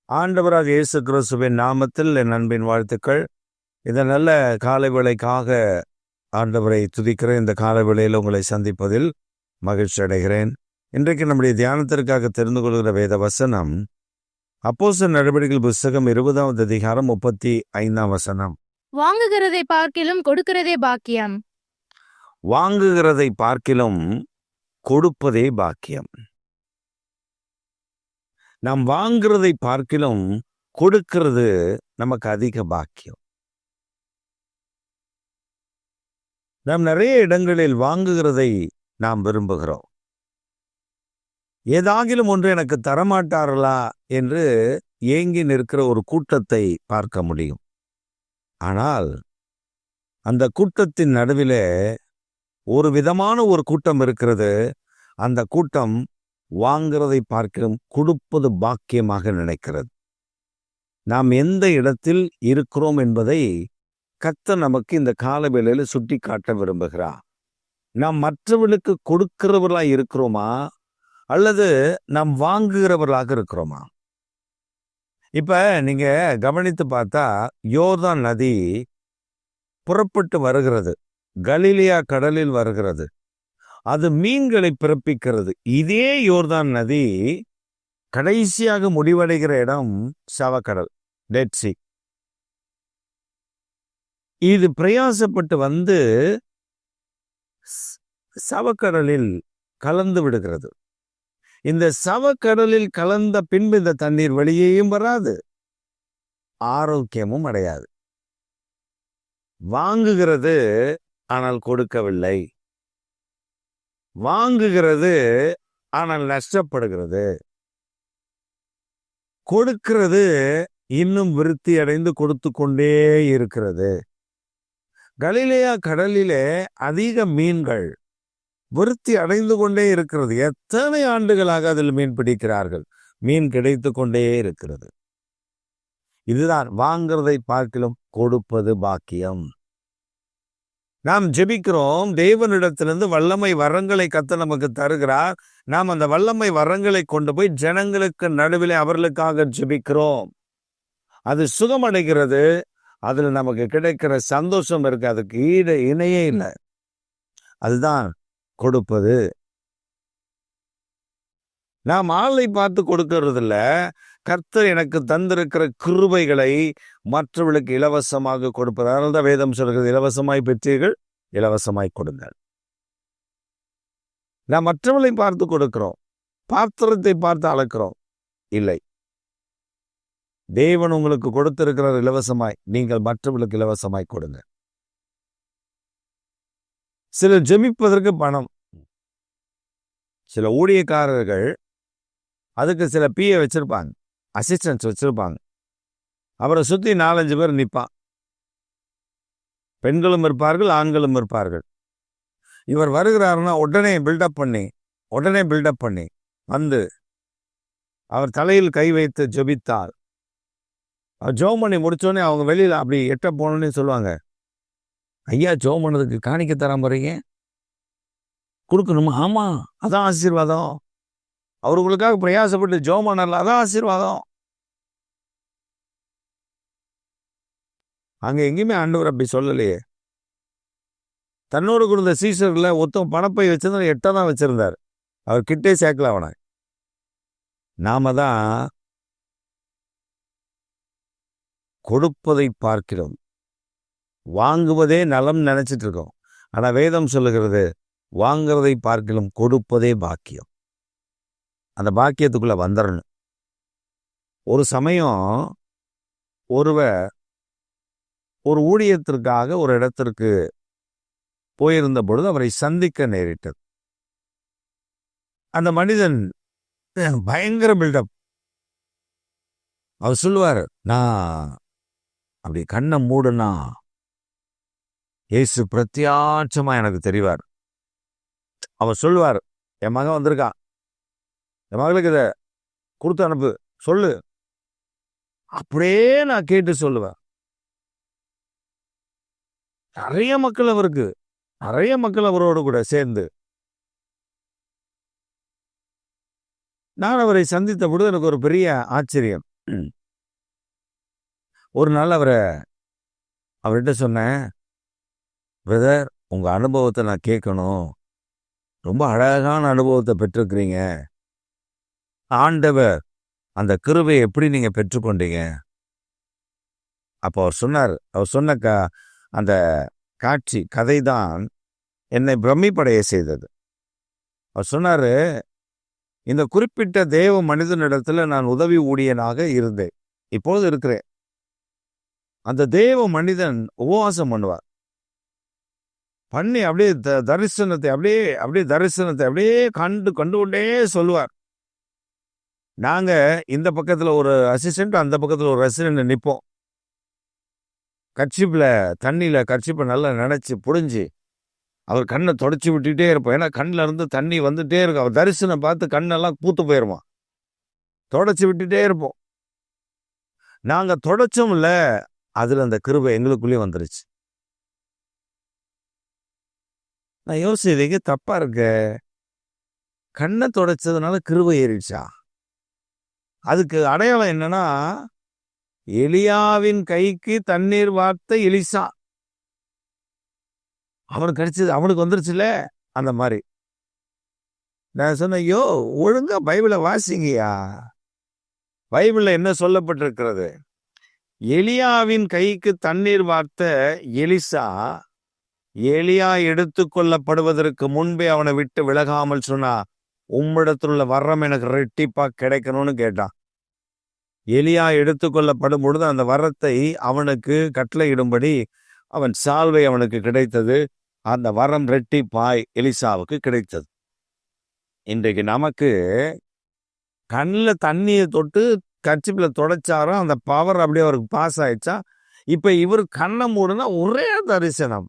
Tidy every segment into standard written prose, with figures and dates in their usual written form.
ஆண்டவராக இயேசு கிறிஸ்துவின் நாமத்தில் என் அன்பின் வாழ்த்துக்கள். இந்த நல்ல காலை வேளைக்காக ஆண்டவரை துதிக்கிற இந்த காலை வேளையில் உங்களை சந்திப்பதில் மகிழ்ச்சி அடைகிறேன். இன்றைக்கு நம்முடைய தியானத்திற்காக தெரிந்து கொள்கிற வேத வசனம் அப்போஸ்தலர் நடவடிக்கைகள் புஸ்தகம் 20வது அதிகாரம் 35ஆம் வசனம். வாங்குகிறதை பார்க்கிலும் கொடுக்கிறதே பாக்கியம். வாங்குகிறதை பார்க்கிலும் கொடுப்பதே பாக்கியம். நாம் வாங்குறதை பார்க்கிலும் கொடுக்கிறது நமக்கு அதிக பாக்கியம். நாம் நிறைய இடங்களில் வாங்குகிறதை நாம் விரும்புகிறோம். ஏதாகிலும் ஒன்று எனக்கு தரமாட்டார்களா என்று ஏங்கி நிற்கிற ஒரு கூட்டத்தை பார்க்க முடியும். ஆனால் அந்த கூட்டத்தின் நடுவிலே ஒரு விதமான ஒரு கூட்டம் இருக்கிறது. அந்த கூட்டம் வாங்கிறதை பார்க்கிறோம் கொடுப்பது பாக்கியமாக நினைக்கிறது. நாம் எந்த இடத்தில் இருக்கிறோம் என்பதை கர்த்தர் நமக்கு இந்த காலவேளையில சுட்டி காட்ட விரும்புகிறார். நாம் மற்றவர்களுக்கு கொடுக்கிறவர்களாக இருக்கிறோமா அல்லது நாம் வாங்குகிறவர்களாக இருக்கிறோமா? இப்ப நீங்க கவனித்து பார்த்தா யோர்தான் நதி புறப்பட்டு வருகிறது, கலிலேயா கடலில் வருகிறது, அது மீன்களை பிறப்பிக்கிறது. இதே யோர்தான் நதி கடைசியாக முடிவடைகிற இடம் சவக்கடல், டெட் சி. இது பிரயாசப்பட்டு வந்து சவக்கடலில் கலந்து விடுகிறது. இந்த சவக்கடலில் கலந்த பின்பு இந்த தண்ணீர் வெளியேயும் வராது, ஆரோக்கியமும் அடையாது. வாங்குகிறது ஆனால் கொடுக்கவில்லை, வாங்குகிறது ஆனால் நஷ்டப்படுகிறது, கொடுக்கிறது இன்னும் விருத்தி அடைந்து கொடுத்து கொண்டே இருக்கிறது. கலிலேயா கடலிலே அதிக மீன்கள் விருத்தி அடைந்து கொண்டே இருக்கிறது. எத்தனை ஆண்டுகளாக அதில் மீன் பிடிக்கிறார்கள், மீன் கிடைத்து கொண்டே இருக்கிறது. இதுதான் வாங்குறதை பார்க்கிலும் கொடுப்பது பாக்கியம். நாம் ஜெபிக்கிறோம், தேவனிடத்திலிருந்து வல்லமை வரங்களை கர்த்தர் நமக்கு தருகிறார். நாம் அந்த வல்லமை வரங்களை கொண்டு போய் ஜனங்களுக்கு நடுவிலே அவர்களுக்காக ஜெபிக்கிறோம். அது சுகமடைகிறது, அதில் நமக்கு கிடைக்கிற சந்தோஷம் இருக்கு, அதுக்கு இணையே இல்லை. அதுதான் கொடுப்பது. நாம் ஆளை பார்த்து கொடுக்கறது இல்லை, கர்த்தர் எனக்கு தந்திருக்கிற கிருபைகளை மற்றவர்களுக்கு இலவசமாக கொடுப்பது. அதனால தான் வேதம் சொல்கிறது, இலவசமாய் பெற்றீர்கள் இலவசமாய் கொடுங்கள். நாம் மற்றவர்களை பார்த்து கொடுக்கிறோம், பாத்திரத்தை பார்த்து அளக்கிறோம். இல்லை, தேவன் உங்களுக்கு கொடுத்திருக்கிறார் இலவசமாய், நீங்கள் மற்றவர்களுக்கு இலவசமாய் கொடுங்க. சிலர் ஜெபிப்பதற்கு பணம், சில ஊழியக்காரர்கள் அதுக்கு சில பிஏ வச்சிருப்பாங்க, அசிஸ்டன்ஸ் வச்சிருப்பாங்க. அவரை சுற்றி 4-5 பேர் நிற்பான். பெண்களும் இருப்பார்கள், ஆண்களும் இருப்பார்கள். இவர் வருகிறாருன்னா உடனே பில்டப் பண்ணி வந்து அவர் தலையில் கை வைத்து ஜெபித்தார். அவர் ஜெபம் பண்ணி முடிச்சோடனே அவங்க வெளியில் அப்படி எட்ட போனோன்னு சொல்லுவாங்க, ஐயா ஜெபம் பண்ணதுக்கு காணிக்க தராம போறீங்க, கொடுக்கணுமா? ஆமா, அதான் ஆசீர்வாதம். அவர்களுக்காக பிரயாசப்பட்டு ஜெபம் பண்ணல, அதான் ஆசீர்வாதம். அங்க எங்கேயுமே ஆண்டவர் அப்படி சொல்லலையே. தன்னோடு கொடுத்த சீசர்ல ஒருத்தன் பணப்பை வச்சிருந்தா 8 தான் வச்சிருந்தார், அவர் கிட்டே சேர்க்கல அவனை. நாம தான் கொடுப்பதை பார்க்கிறோம், வாங்குவதே நலம் நினைச்சிட்டு இருக்கோம். ஆனா வேதம் சொல்லுகிறது, வாங்குறதை பார்க்கிலும் கொடுப்பதே பாக்கியம். அந்த பாக்கியத்துக்குள்ள வந்துடணும். ஒரு சமயம் ஒருவர் ஒரு ஊழியத்திற்காக ஒரு இடத்திற்கு போயிருந்த பொழுது அவரை சந்திக்க நேரிட்டது. அந்த மனிதன் பயங்கர பில்டப். அவர் சொல்லுவார், நான் அப்படி கண்ணை மூடுனா இயேசு பிரத்யட்சமா எனக்கு தெரிவார். அவர் சொல்லுவார், என் மகன் வந்திருக்கான், என் மகளுக்கு இதை கொடுத்து அனுப்பு சொல்லு. அப்படியே நான் கேட்டு சொல்லுவேன். நிறைய மக்கள் அவரோடு கூட சேர்ந்து நான் அவரை சந்தித்த பொழுது எனக்கு ஒரு பெரிய ஆச்சரியம். ஒரு நாள் அவர்கிட்ட சொன்னேன், பிரதர் உங்க அனுபவத்தை நான் கேட்கணும். ரொம்ப அழகான அனுபவத்தை பெற்றிருக்கிறீங்க. ஆண்டவர் அந்த கிருபையை எப்படி நீங்க பெற்றுக்கொண்டீங்க? அப்போ அவர் சொன்ன அந்த காட்சி கதை தான் என்னை பிரமிப்படைய செய்தது. அவர் சொன்னாரு, இந்த குறிப்பிட்ட தேவ மனிதனிடத்துல நான் உதவி ஊழியனாக இருந்தேன், இப்போது இருக்கிறேன். அந்த தேவ மனிதன் உபவாசம் பண்ணுவார். பண்ணி அப்படியே தரிசனத்தை அப்படியே கண்டு கொண்டே சொல்லுவார். நாங்க இந்த பக்கத்துல ஒரு அசிஸ்டன்ட், அந்த பக்கத்துல ஒரு ரெசிடென்ட் நிற்போம். கர்ச்சிப்பை நல்லா நினைச்சு புடிஞ்சு அவர் கண்ணை தொடச்சி விட்டுட்டே இருப்போம். ஏன்னா கண்ணில் இருந்து தண்ணி வந்துட்டே இருக்கும். அவர் தரிசனம் பார்த்து கண்ணெல்லாம் பூத்து போயிருமா. தொடச்சி விட்டுட்டே இருப்போம். நாங்க தொடச்சோம்ல, அதுல அந்த கிருபை எங்களுக்குள்ளேயே வந்துருச்சு. நான் யோசிச்சதுக்கு தப்பா இருக்க, கண்ணை தொடச்சதுனால கிருபை ஏறிடுச்சா? அதுக்கு அடையாளம் என்னன்னா, எலியாவின் கைக்கு தண்ணீர் வார்த்த எலிசா, அவனுக்கு கிடைச்சது, அவனுக்கு வந்துருச்சுல. அந்த மாதிரி நான் சொன்னேன், ஐயோ ஒழுங்கா பைபிளை வாசிங்கயா. பைபிள்ல என்ன சொல்லப்பட்டிருக்கிறது? எலியாவின் கைக்கு தண்ணீர் வார்த்த எலிசா, எலியா எடுத்து கொள்ளப்படுவதற்கு முன்பே அவனை விட்டு விலகாமல் சொன்னா, உம்மிடத்துள்ள வரம் எனக்கு ரெட்டிப்பா கிடைக்கணும்னு கேட்டான். எலியா எடுத்து கொள்ளப்படும் பொழுது அந்த வரத்தை அவனுக்கு கட்டளையிடும்படி அவன் சால்வை அவனுக்கு கிடைத்தது. அந்த வரம் ரெட்டிப்பாய் எலிசாவுக்கு கிடைத்தது. இன்றைக்கு நமக்கு கண்ணில் தண்ணியை தொட்டு கர்ச்சிப்பில் தொடச்சாரோ அந்த பவர் அப்படியே அவருக்கு பாஸ் ஆயிடுச்சா. இப்ப இவர் கண்ணை மூடுனா ஒரே தரிசனம்.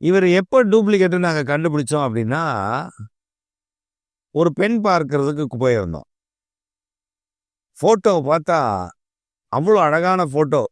இவர் எப்போ டூப்ளிகேட்டு நாங்க கண்டுபிடிச்சோம் அப்படின்னா, ஒரு பெண் பார்க்கறதுக்கு போயிருந்தோம். போட்டோவை பார்த்தா அவ்வளோ அழகான போட்டோ.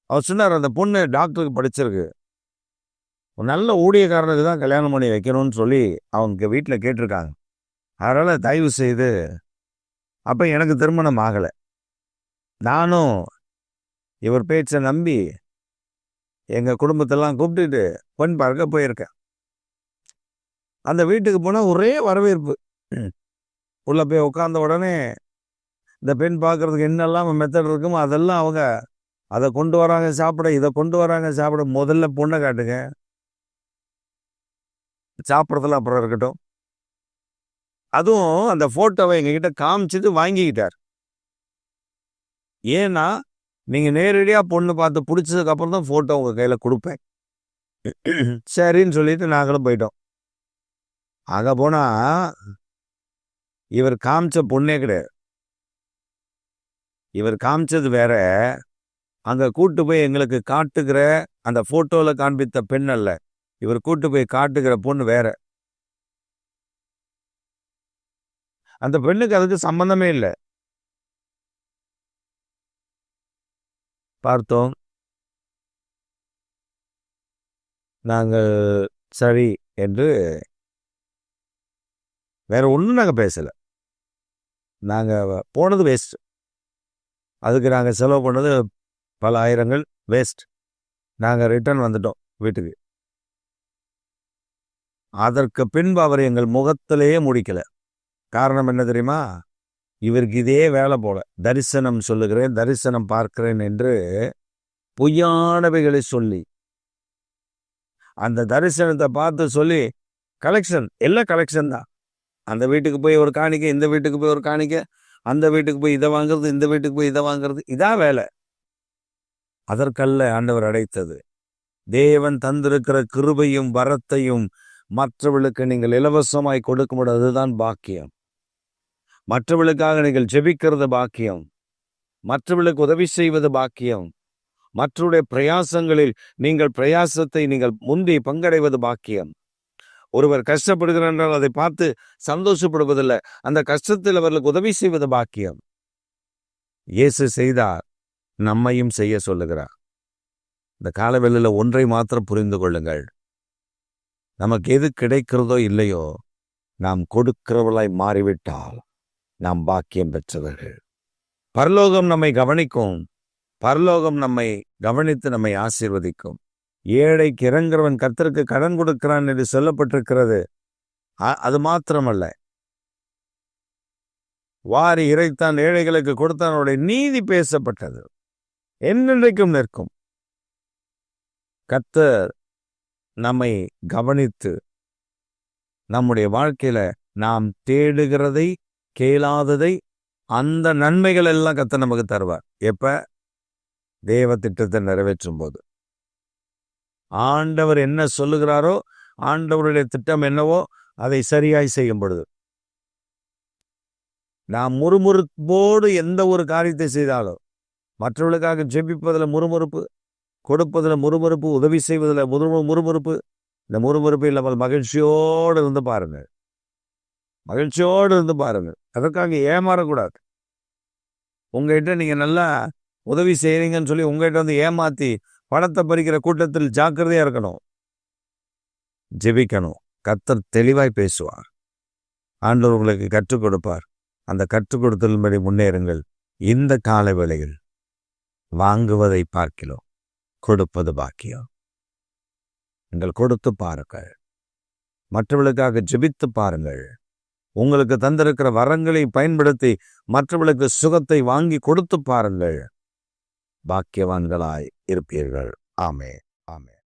அவர் சொன்னார், அந்த பொண்ணு டாக்டருக்கு படிச்சிருக்கு, ஒரு நல்ல ஊழியக்காரனுக்கு தான் கல்யாணம் பண்ணி வைக்கணும்னு சொல்லி அவங்க வீட்டில் கேட்டிருக்காங்க. அதனால தயவு செய்து, அப்போ எனக்கு திருமணம் ஆகலை. நானும் இவர் பேச்சை நம்பி எங்கள் குடும்பத்தெல்லாம் கூப்பிட்டுட்டு பெண் பார்க்க போயிருக்கேன். அந்த வீட்டுக்கு போனால் ஒரே வரவேற்பு. உள்ள போய் உட்கார்ந்த உடனே இந்த பெண் பார்க்கறதுக்கு என்னெல்லாம் மெத்தட் இருக்குமோ அதெல்லாம் அவங்க அதை கொண்டு வராங்க சாப்பிட, இதை கொண்டு வராங்க சாப்பிட. முதல்ல பொண்ணை காட்டுங்க, சாப்பிட்றதுல அப்புறம் இருக்கட்டும். அதுவும் அந்த போட்டோவை எங்ககிட்ட காமிச்சிட்டு வாங்கிக்கிட்டார். ஏன்னா நீங்க நேரடியா பொண்ணு பார்த்து பிடிச்சதுக்கு அப்புறம் தான் போட்டோ உங்க கையில கொடுப்பேன். சரின்னு சொல்லிட்டு நாங்களும் போயிட்டோம். அங்க போனா இவர் காமிச்ச பொண்ணே கிடையாது, இவர் காமிச்சது வேற. அங்க கூட்டு போய் எங்களுக்கு காட்டுகிற அந்த போட்டோல காண்பித்த பெண் அல்ல, இவர் கூட்டு போய் காட்டுகிற பொண்ணு வேற. அந்த பெண்ணுக்கு அதுக்கு சம்பந்தமே இல்லை. பார்த்தோம், நாங்கள் சரி என்று வேற ஒன்றும் நாங்கள் பேசலை. நாங்கள் போனது வேஸ்ட், அதுக்கு நாங்கள் செலவு பண்ணது பல ஆயிரங்கள் வேஸ்ட். நாங்கள் ரிட்டர்ன் வந்துட்டோம் வீட்டுக்கு. அதற்கு பின்பு அவர் எங்கள் முகத்திலேயே முடிக்கல. காரணம் என்ன தெரியுமா? இவருக்கு இதே வேலை போல, தரிசனம் சொல்லுகிறேன், தரிசனம் பார்க்கிறேன் என்று பொய்யானவைகளை சொல்லி, அந்த தரிசனத்தை பார்த்து சொல்லி கலெக்ஷன், எல்லாம் கலெக்ஷன் தான். அந்த வீட்டுக்கு போய் ஒரு காணிக்க, இந்த வீட்டுக்கு போய் ஒரு காணிக்க, அந்த வீட்டுக்கு போய் இதை வாங்குறது, இந்த வீட்டுக்கு போய் இதை வாங்குறது, இதான் வேலை. அதற்கல்ல ஆண்டவர் அடைத்தது. தேவன் தந்திருக்கிற கிருபையும் வரத்தையும் மற்றவர்களுக்கு நீங்கள் இலவசமாய் கொடுக்க முடியாது, அதுதான் பாக்கியம். மற்றவர்களுக்காக நீங்கள் ஜெபிக்கிறது பாக்கியம், மற்றவர்களுக்கு உதவி செய்வது பாக்கியம், மற்றவருடைய பிரயாசங்களில் நீங்கள் பிரயாசத்தை நீங்கள் முந்தி பங்கடைவது பாக்கியம். ஒருவர் கஷ்டப்படுகிறார் என்றால் அதை பார்த்து சந்தோஷப்படுவதில்லை, அந்த கஷ்டத்தில் அவர்களுக்கு உதவி செய்வது பாக்கியம். இயேசு செய்தார், நம்மையும் செய்ய சொல்லுகிறார். இந்த காலவெளியில் ஒன்றை மாத்திரம் புரிந்து கொள்ளுங்கள், நமக்கு எது கிடைக்கிறதோ இல்லையோ, நாம் கொடுக்கிறவர்களாய் மாறிவிட்டால் நாம் பாக்கியம் பெற்றவர்கள். பரலோகம் நம்மை கவனிக்கும். பரலோகம் நம்மை கவனித்து நம்மை ஆசீர்வதிக்கும். ஏழைக்கு இறங்குறவன் கர்த்தருக்கு கடன் கொடுக்கிறான் என்று சொல்லப்பட்டிருக்கிறது. அது மாத்திரமல்ல, வாரி இறைத்தான் ஏழைகளுக்கு கொடுத்தான், அவருடைய நீதி பேசப்பட்டது, என்னென்றைக்கும் நிற்கும். கர்த்தர் நம்மை கவனித்து நம்முடைய வாழ்க்கையில நாம் தேடுகிறதை, கேளாததை, அந்த நன்மைகள் எல்லாம் கர்த்தர் நமக்கு தருவார். எப்ப? தேவ திட்டத்தை நிறைவேற்றும் போது. ஆண்டவர் என்ன சொல்லுகிறாரோ, ஆண்டவருடைய திட்டம் என்னவோ அதை சரியாய் செய்யும் பொழுது. நாம் முறுமுறுப்போடு எந்த ஒரு காரியத்தை செய்தாலும், மற்றவர்களுக்காக ஜெபிப்பதில் முறுமுறுப்பு, கொடுப்பதில் முறுமுறுப்பு, உதவி செய்வதில் முறுமுறுப்பு, இந்த முறுமுறுப்பு இல்லாமல் மகிழ்ச்சியோடு இருந்து பாருங்கள். மகிழ்ச்சியோடு இருந்து பாருங்கள். அதற்காக ஏமாறக்கூடாது. உங்ககிட்ட நீங்க நல்லா உதவி செய்யறீங்கன்னு சொல்லி உங்ககிட்ட வந்து ஏமாத்தி பணத்தை பறிக்கிற கூட்டத்தில் ஜாக்கிரதையா இருக்கணும். ஜெபிக்கணும். கர்த்தர் தெளிவாய் பேசுவார். ஆண்டவர் உங்களுக்கு கற்றுக் கொடுப்பார். அந்த கற்றுக் கொடுத்தலின்படி முன்னேறுங்கள். இந்த கால வேளையில் வாங்குவதை பார்க்கிறோம், கொடுப்பது பாக்கியம். நீங்கள் கொடுத்து பாருங்கள். மற்றவர்களுக்காக ஜெபித்து பாருங்கள். உங்களுக்கு தந்திருக்கிற வரங்களை பயன்படுத்தி மற்றவர்களுக்கு சுகத்தை வாங்கி கொடுத்து பாருங்கள். பாக்கியவான்களாய் இருப்பீர்கள். ஆமே, ஆமே.